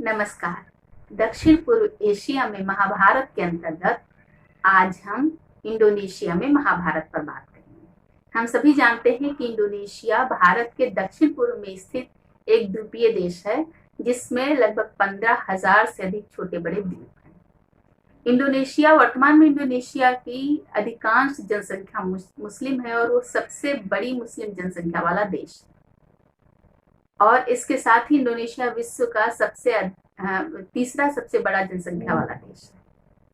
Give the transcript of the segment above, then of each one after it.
नमस्कार। दक्षिण पूर्व एशिया में महाभारत के अंतर्गत आज हम इंडोनेशिया में महाभारत पर बात करेंगे। हम सभी जानते हैं कि इंडोनेशिया भारत के दक्षिण पूर्व में स्थित एक द्वीपीय देश है, जिसमें लगभग 15,000 से अधिक छोटे बड़े द्वीप हैं। वर्तमान में इंडोनेशिया की अधिकांश जनसंख्या मुस्लिम है और वो सबसे बड़ी मुस्लिम जनसंख्या वाला देश है। और इसके साथ ही इंडोनेशिया विश्व का तीसरा सबसे बड़ा जनसंख्या वाला देश है।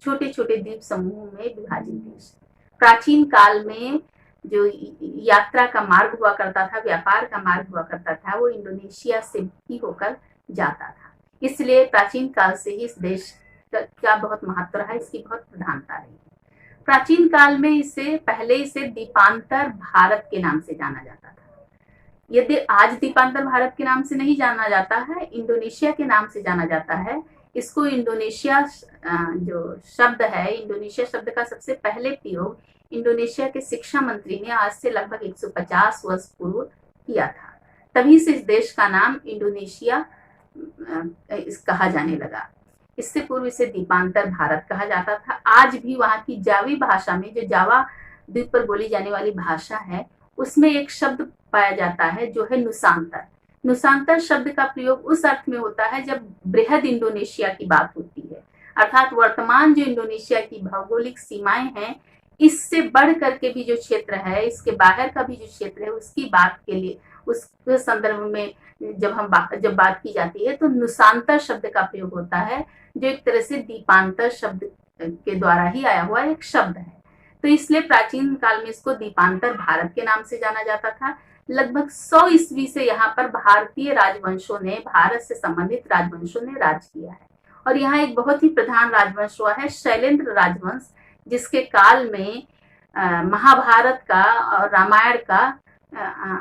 छोटे छोटे द्वीप समूह में विभाजित देश है। प्राचीन काल में जो यात्रा का मार्ग हुआ करता था, व्यापार का मार्ग हुआ करता था, वो इंडोनेशिया से ही होकर जाता था। इसलिए प्राचीन काल से ही इस देश का बहुत महत्व रहा, इसकी बहुत प्रधानता रही। प्राचीन काल में इसे द्वीपांतर भारत के नाम से जाना जाता था। यदि आज द्वीपांतर भारत के नाम से नहीं जाना जाता है, इंडोनेशिया के नाम से जाना जाता है। इसको इंडोनेशिया जो शब्द है, इंडोनेशिया शब्द का सबसे पहले प्रयोग इंडोनेशिया के शिक्षा मंत्री ने आज से लगभग 150 वर्ष पूर्व किया था। तभी से इस देश का नाम इंडोनेशिया कहा जाने लगा। इससे पूर्व इसे द्वीपांतर भारत कहा जाता था। आज भी वहाँ की जावी भाषा में, जो जावा द्वीप पर बोली जाने वाली भाषा है, उसमें एक शब्द पाया जाता है जो है नुसांतर। नुसांतर शब्द का प्रयोग उस अर्थ में होता है जब बृहद इंडोनेशिया की बात होती है, अर्थात वर्तमान जो इंडोनेशिया की भौगोलिक सीमाएं हैं, इससे बढ़ करके भी जो क्षेत्र है, इसके बाहर का भी जो क्षेत्र है, उसकी बात के लिए, उसके संदर्भ में जब बात की जाती है तो नुसांतर शब्द का प्रयोग होता है, जो एक तरह से द्वीपांतर शब्द के द्वारा ही आया हुआ एक शब्द है। तो इसलिए प्राचीन काल में इसको द्वीपांतर भारत के नाम से जाना जाता था। लगभग 100 ईस्वी से यहाँ पर भारतीय राजवंशों ने, भारत से संबंधित राजवंशों ने राज किया है। और यहाँ एक बहुत ही प्रधान राजवंश हुआ है शैलेंद्र राजवंश, जिसके काल में महाभारत का और रामायण का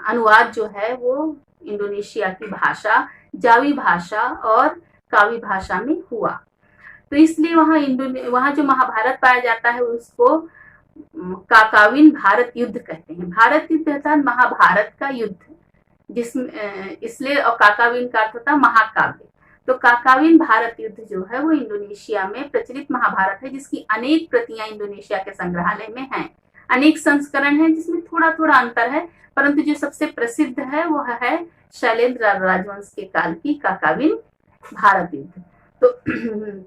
अनुवाद जो है वो इंडोनेशिया की भाषा, जावी भाषा और कावी भाषा में हुआ। तो इसलिए वहाँ जो महाभारत पाया जाता है उसको काकाविन भारत युद्ध कहते हैं। भारत युद्ध अर्थात महाभारत का युद्ध, जिसमें इसलिए, और काकाविन का अर्थ होता है महाकाव्य। तो काकाविन भारत युद्ध जो है वो इंडोनेशिया में प्रचलित महाभारत है, जिसकी अनेक प्रतियां इंडोनेशिया के संग्रहालय में हैं। अनेक संस्करण हैं जिसमें थोड़ा थोड़ा अंतर है, परंतु जो सबसे प्रसिद्ध है वह है शैलेंद्र राजवंश के काल की काकाविन भारत युद्ध।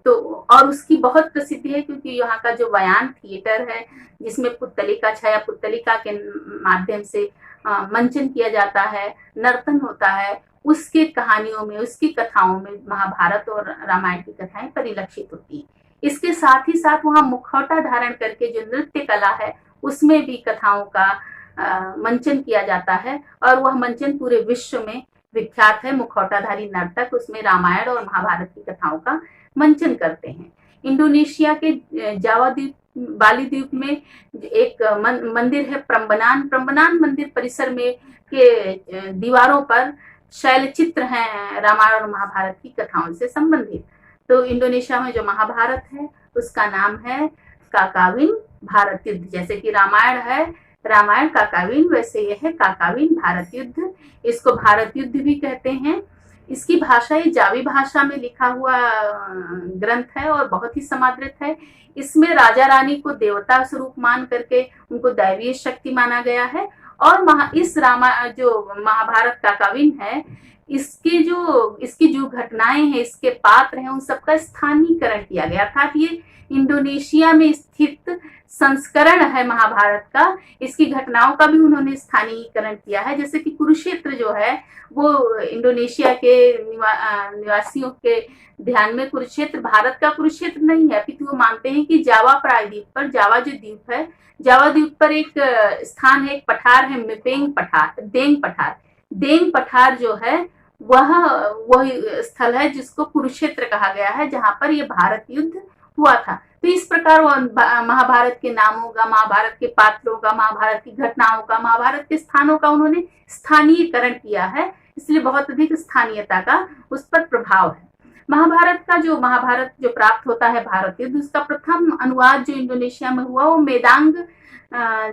तो और उसकी बहुत प्रसिद्धि है क्योंकि यहाँ का जो बयान थिएटर है, जिसमें पुत्तलिका, छाया पुत्तलिका के माध्यम से मंचन किया जाता है, नर्तन होता है, उसके कहानियों में, उसकी कथाओं में महाभारत और रामायण की कथाएं परिलक्षित होती हैं। इसके साथ ही साथ वहाँ मुखौटा धारण करके जो नृत्य कला है, उसमें भी कथाओं का मंचन किया जाता है, और वह मंचन पूरे विश्व में विख्यात है। मुखौटाधारी नर्तक उसमें रामायण और महाभारत की कथाओं का मंचन करते हैं। इंडोनेशिया के जावा द्वीप, बाली द्वीप में एक मंदिर है प्रम्बनान मंदिर परिसर में के दीवारों पर शैल चित्र हैं रामायण और महाभारत की कथाओं से संबंधित। तो इंडोनेशिया में जो महाभारत है उसका नाम है काकाविन भारत युद्ध। जैसे कि रामायण है रामायण काकाविन, वैसे यह है काकाविन भारत युद्ध। इसको भारत युद्ध भी कहते हैं। इसकी भाषा ये जावी भाषा में लिखा हुआ ग्रंथ है और बहुत ही समादृत है। इसमें राजा रानी को देवता स्वरूप मान करके उनको दैवीय शक्ति माना गया है। और जो महाभारत काकाविन है, इसकी जो घटनाएं हैं, इसके पात्र हैं, उन सबका स्थानीयकरण किया गया, अर्थात ये इंडोनेशिया में स्थित संस्करण है महाभारत का। इसकी घटनाओं का भी उन्होंने स्थानीयकरण किया है। जैसे कि कुरुक्षेत्र जो है वो इंडोनेशिया के निवासियों के ध्यान में कुरुक्षेत्र भारत का कुरुक्षेत्र नहीं है, अपितु वो मानते हैं कि जावा प्रायद्वीप पर, जावा जो द्वीप है, जावा द्वीप पर एक स्थान है, एक पठार है, देंग पठार जो है वह स्थल है जिसको कुरुक्षेत्र कहा गया है, जहां पर यह भारत युद्ध हुआ था। तो इस प्रकार महाभारत के नामों का, महाभारत के पात्रों का, महाभारत की घटनाओं का, महाभारत के स्थानों का उन्होंने स्थानीयकरण किया है। इसलिए बहुत अधिक स्थानीयता का उस पर प्रभाव है। महाभारत जो प्राप्त होता है भारत युद्ध, उसका प्रथम अनुवाद जो इंडोनेशिया में हुआ वो मेदांग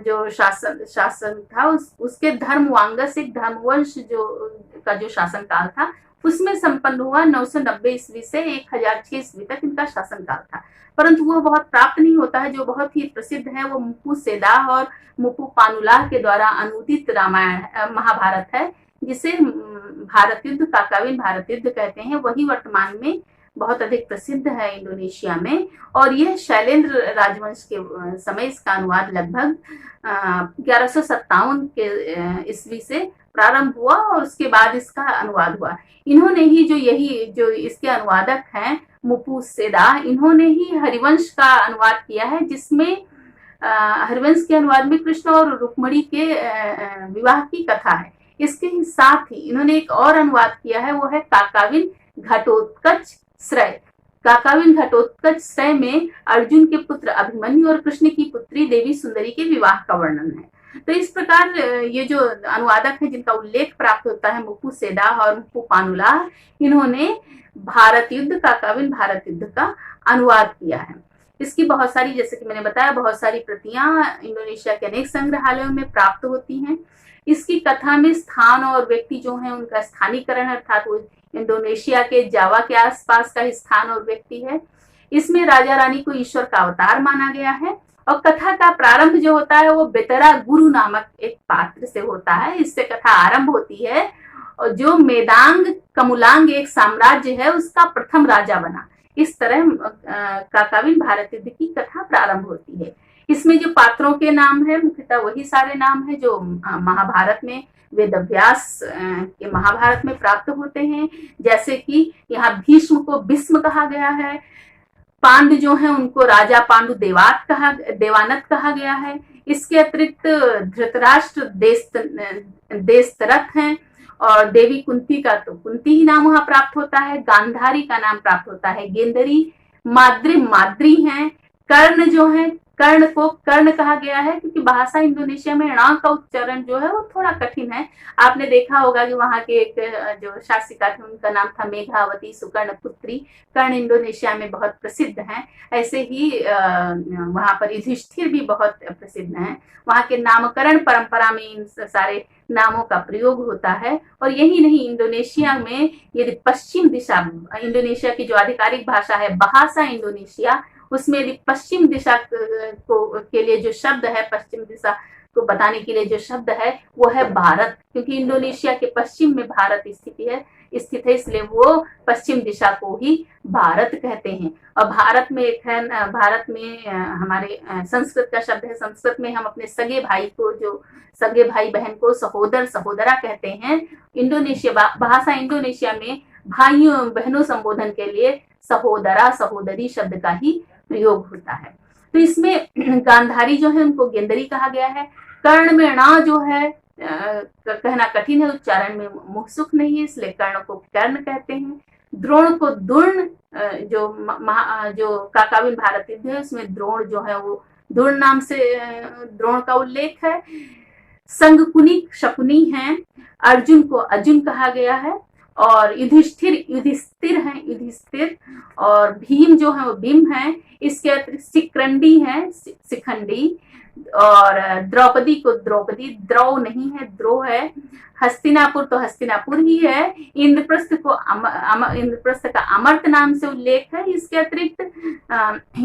जो शासन था, उसके धर्मवांगस, एक धर्मवंश जो शासन काल था, उसमें संपन्न हुआ 990 ईस्वी से 1006 ईस्वी तक इनका शासनकाल था। परंतु वो बहुत प्राप्त नहीं होता है। जो बहुत ही प्रसिद्ध है वो मुपु सेदाह और मुपु पानुलाह के द्वारा अनुदित रामायण महाभारत है, जिसे भारत युद्ध, काकाविन भारत युद्ध कहते हैं। वही वर्तमान में बहुत अधिक प्रसिद्ध है इंडोनेशिया में। और यह शैलेंद्र राजवंश के समय इसका अनुवाद लगभग 1157 के ईस्वी से प्रारंभ हुआ और उसके बाद इसका अनुवाद हुआ। इन्होंने ही जो इसके अनुवादक हैं मुपु सेदाह, इन्होंने ही हरिवंश का अनुवाद किया है, जिसमें हरिवंश के अनुवाद में कृष्ण और रुक्मिणी के विवाह की कथा है। इसके साथ ही इन्होंने एक और अनुवाद किया है, वो है काकाविन घटोत्कच श्रय। काकाविन घटोत्कच श्रय में अर्जुन के पुत्र अभिमन्यु और कृष्ण की पुत्री देवी सुंदरी के विवाह का वर्णन है। तो इस प्रकार ये जो अनुवादक है जिनका उल्लेख प्राप्त होता है, मुपु सेदाह और मुपु पानुलाह, इन्होंने भारत युद्ध, काकाविन भारत युद्ध का अनुवाद किया है। इसकी बहुत सारी, जैसे कि मैंने बताया, बहुत सारी प्रतियां इंडोनेशिया के अनेक संग्रहालयों में प्राप्त होती हैं। इसकी कथा में स्थान और व्यक्ति जो है उनका स्थानीकरण है, अर्थात वो इंडोनेशिया के जावा के आसपास का स्थान और व्यक्ति है। इसमें राजा रानी को ईश्वर का अवतार माना गया है। और कथा का प्रारंभ जो होता है वो बेतरा गुरु नामक एक पात्र से होता है। इससे कथा आरंभ होती है और जो मेदांग कमुलांग एक साम्राज्य है उसका प्रथम राजा बना। इस तरह काकाविन भारत युद्ध की कथा प्रारंभ होती है। इसमें जो पात्रों के नाम है मुख्यतः वही सारे नाम है जो महाभारत में, वेद व्यास के महाभारत में प्राप्त होते हैं। जैसे कि यहाँ भीष्म को भीष्म कहा गया है, पांडु जो है उनको राजा पांडु देवानत कहा गया है। इसके अतिरिक्त धृतराष्ट्र देशतरथ हैं और देवी कुंती का तो कुंती ही नाम वहां प्राप्त होता है। गांधारी का नाम प्राप्त होता है गेंदरी। माद्री हैं। कर्ण जो है, कर्ण को कर्ण कहा गया है क्योंकि भाषा इंडोनेशिया में ण का उच्चारण जो है वो थोड़ा कठिन है। आपने देखा होगा कि वहां के एक जो शासिका थे उनका नाम था मेघावती सुकर्ण पुत्री। कर्ण इंडोनेशिया में बहुत प्रसिद्ध हैं। ऐसे ही वहां पर युधिष्ठिर भी बहुत प्रसिद्ध हैं। वहां के नामकरण परंपरा में इन सारे नामों का प्रयोग होता है। और यही नहीं, इंडोनेशिया में यदि पश्चिम दिशा, इंडोनेशिया की जो आधिकारिक भाषा है भाषा इंडोनेशिया, उसमें यदि पश्चिम दिशा के लिए जो शब्द है, पश्चिम दिशा को बताने के लिए जो शब्द है वो है भारत, क्योंकि इंडोनेशिया के पश्चिम में भारत स्थित है, इसलिए वो पश्चिम दिशा को ही भारत कहते हैं। और भारत में एक है, भारत में हमारे संस्कृत का शब्द है। संस्कृत में हम अपने सगे भाई को, जो सगे भाई बहन को सहोदर सहोदरा कहते हैं। इंडोनेशिया भाषा इंडोनेशिया में भाइयों बहनों संबोधन के लिए सहोदरा सहोदरी शब्द का ही प्रयोग होता है। तो इसमें गांधारी जो है उनको गेंदरी कहा गया है। कर्ण में ण जो है कहना कठिन है, उच्चारण में मुख सुख नहीं है, इसलिए कर्ण को कर्ण कहते हैं। द्रोण को दुर्ण, जो काकाविन भारत युद्ध है उसमें द्रोण जो है वो द्रोण नाम से द्रोण का उल्लेख है। संगकुनी शकुनी हैं। अर्जुन को अर्जुन कहा गया है। और युधिष्ठिर हैं, युधिष्ठिर। और भीम जो है वो भीम है। इसके अतिरिक्त सिकंडी है, शिखंडी। और द्रौपदी को द्रौपदी, द्रौ नहीं है, द्रो है। हस्तिनापुर तो हस्तिनापुर ही है। इंद्रप्रस्थ का अमर्त नाम से उल्लेख है। इसके अतिरिक्त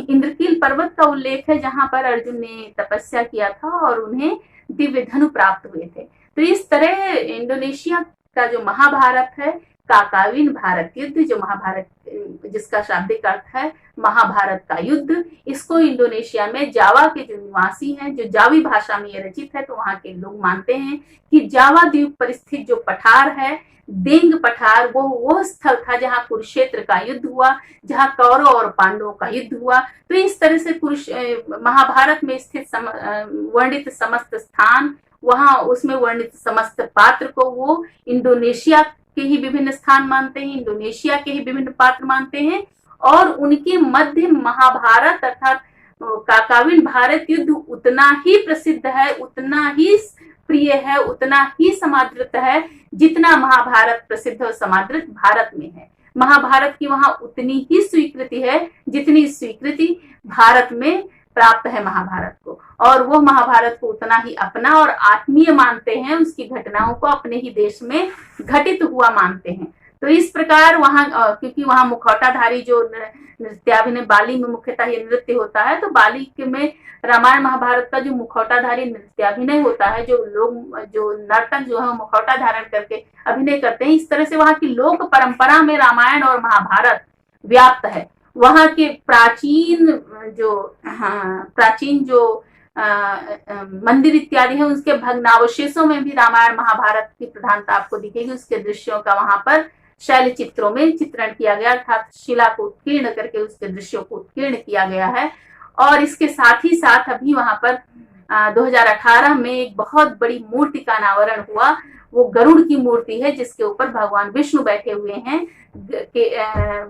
इंद्रकील पर्वत का उल्लेख है जहां पर अर्जुन ने तपस्या किया था और उन्हें दिव्य धनु प्राप्त हुए थे। तो इस तरह इंडोनेशिया का जो महाभारत है, काकाविन भारत युद्ध, जो महाभारत जिसका शाब्दिक अर्थ है महाभारत का युद्ध, इसको इंडोनेशिया में जावा के जो निवासी हैं, जो जावी भाषा में ये रचित है, तो वहां के लोग मानते हैं कि जावा द्वीप पर स्थित जो पठार है, देंग पठार, वो स्थल था जहां कुरुक्षेत्र का युद्ध हुआ, जहां कौरव और पांडवों का युद्ध हुआ। तो इस तरह से महाभारत में स्थित वर्णित समस्त स्थान, वहां उसमें वर्णित समस्त पात्र को वो इंडोनेशिया के ही विभिन्न स्थान मानते हैं, इंडोनेशिया के ही विभिन्न पात्र मानते हैं। और उनके मध्य महाभारत अर्थात काकाविन भारत युद्ध उतना ही प्रसिद्ध है, उतना ही प्रिय है, उतना ही समादृत है जितना महाभारत प्रसिद्ध और समादृत भारत में है। महाभारत की वहां उतनी ही स्वीकृति है जितनी स्वीकृति भारत में प्राप्त है महाभारत को। और वो महाभारत को उतना ही अपना और आत्मीय मानते हैं, उसकी घटनाओं को अपने ही देश में घटित हुआ मानते हैं। तो इस प्रकार वहाँ क्योंकि वहाँ मुखौटाधारी जो नृत्याभिनय बाली में मुख्यतः ये नृत्य होता है, तो बाली में रामायण महाभारत का जो मुखौटाधारी नृत्याभिनय होता है, जो नर्तक जो है मुखौटा धारण करके अभिनय करते हैं, इस तरह से वहाँ की लोक परंपरा में रामायण और महाभारत व्याप्त है। वहाँ के प्राचीन जो मंदिर इत्यादि है, उसके भग्नावशेषों में भी रामायण महाभारत की प्रधानता आपको दिखेगी। उसके दृश्यों का वहां पर शैल चित्रों में चित्रण किया गया, अर्थात शिला को उत्कीर्ण करके उसके दृश्यों को उत्कीर्ण किया गया है। और इसके साथ ही साथ अभी वहां पर 2018 में एक बहुत बड़ी मूर्ति का अनावरण हुआ। वो गरुड़ की मूर्ति है, जिसके ऊपर भगवान विष्णु बैठे हुए हैं।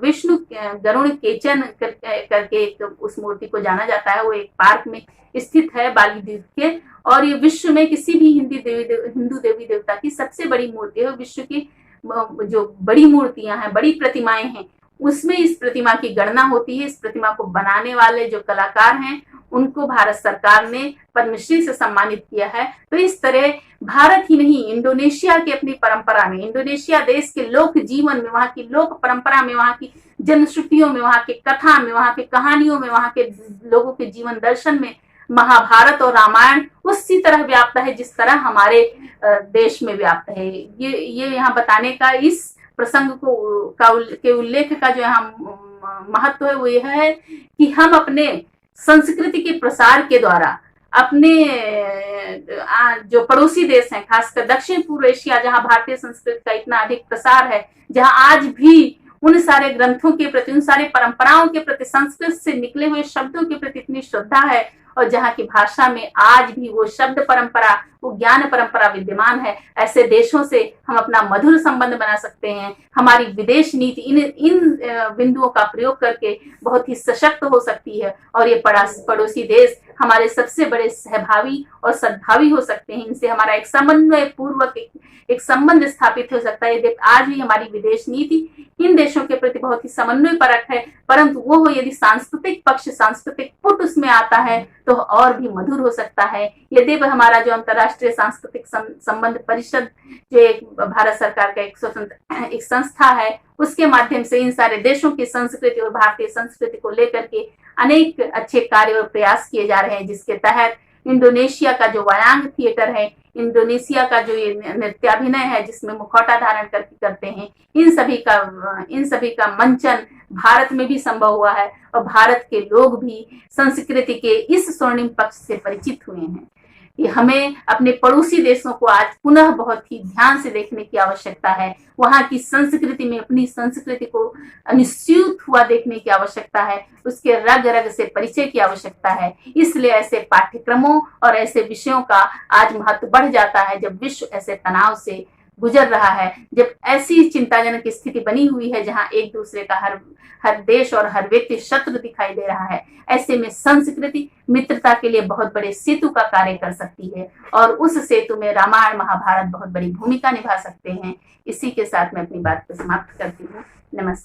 विष्णु गरुड़ केचन करके एक उस मूर्ति को जाना जाता है। वो एक पार्क में स्थित है बाली द्वीप के, और ये विश्व में किसी भी हिंदू देवी देवता की सबसे बड़ी मूर्ति है। विश्व की जो बड़ी मूर्तियां हैं, बड़ी प्रतिमाएं हैं, उसमें इस प्रतिमा की गणना होती है। इस प्रतिमा को बनाने वाले जो कलाकार हैं, उनको भारत सरकार ने पद्मश्री से सम्मानित किया है। तो इस तरह भारत ही नहीं, इंडोनेशिया की अपनी परंपरा में, इंडोनेशिया देश के लोक जीवन में, वहां की लोक परंपरा में, वहां की जनश्रुतियों में, वहां के कथा में, वहां के कहानियों में, वहां के लोगों के जीवन दर्शन में महाभारत और रामायण उसी तरह व्याप्त है जिस तरह हमारे देश में व्याप्त है। ये यहाँ बताने का, इस प्रसंग के उल्लेख का जो यहाँ महत्व है वो यह है कि हम अपने संस्कृति के प्रसार के द्वारा अपने जो पड़ोसी देश हैं, खासकर दक्षिण पूर्व एशिया, जहां भारतीय संस्कृति का इतना अधिक प्रसार है, जहां आज भी उन सारे ग्रंथों के प्रति, उन सारे परंपराओं के प्रति, संस्कृत से निकले हुए शब्दों के प्रति इतनी श्रद्धा है, और जहाँ की भाषा में आज भी वो शब्द परंपरा, वो ज्ञान परंपरा विद्यमान है, ऐसे देशों से हम अपना मधुर संबंध बना सकते हैं। हमारी विदेश नीति इन बिंदुओं का प्रयोग करके बहुत ही सशक्त हो सकती है, और ये पड़ोसी देश हमारे सबसे बड़े सहभागी और सद्भावी हो सकते हैं। इनसे हमारा एक समन्वय पूर्वक एक संबंध स्थापित हो सकता है। आज भी हमारी विदेश नीति इन देशों के प्रति बहुत ही समन्वय परक है, परंतु वो हो यदि सांस्कृतिक पक्ष, सांस्कृतिक पुट उसमें आता है तो और भी मधुर हो सकता है। यदि हमारा जो अंतर्राष्ट्रीय सांस्कृतिक संबंध परिषद, जो एक भारत सरकार का एक स्वतंत्र एक संस्था है, उसके माध्यम से इन सारे देशों की संस्कृति और भारतीय संस्कृति को लेकर के अनेक अच्छे कार्य और प्रयास किए जा रहे हैं, जिसके तहत इंडोनेशिया का जो वायांग थिएटर है, इंडोनेशिया का जो ये नृत्याभिनय है जिसमें मुखौटा धारण करके करते हैं, इन सभी का मंचन भारत में भी संभव हुआ है, और भारत के लोग भी संस्कृति के इस स्वर्णिम पक्ष से परिचित हुए हैं। कि हमें अपने पड़ोसी देशों को आज पुनः बहुत ही ध्यान से देखने की आवश्यकता है। वहां की संस्कृति में अपनी संस्कृति को अनुस्यूत हुआ देखने की आवश्यकता है, उसके रग रग से परिचय की आवश्यकता है। इसलिए ऐसे पाठ्यक्रमों और ऐसे विषयों का आज महत्व बढ़ जाता है, जब विश्व ऐसे तनाव से गुजर रहा है, जब ऐसी चिंताजनक स्थिति बनी हुई है जहां एक दूसरे का हर देश और हर व्यक्ति शत्रु दिखाई दे रहा है। ऐसे में संस्कृति मित्रता के लिए बहुत बड़े सेतु का कार्य कर सकती है, और उस सेतु में रामायण महाभारत बहुत बड़ी भूमिका निभा सकते हैं। इसी के साथ मैं अपनी बात को समाप्त करती हूँ। नमस्कार।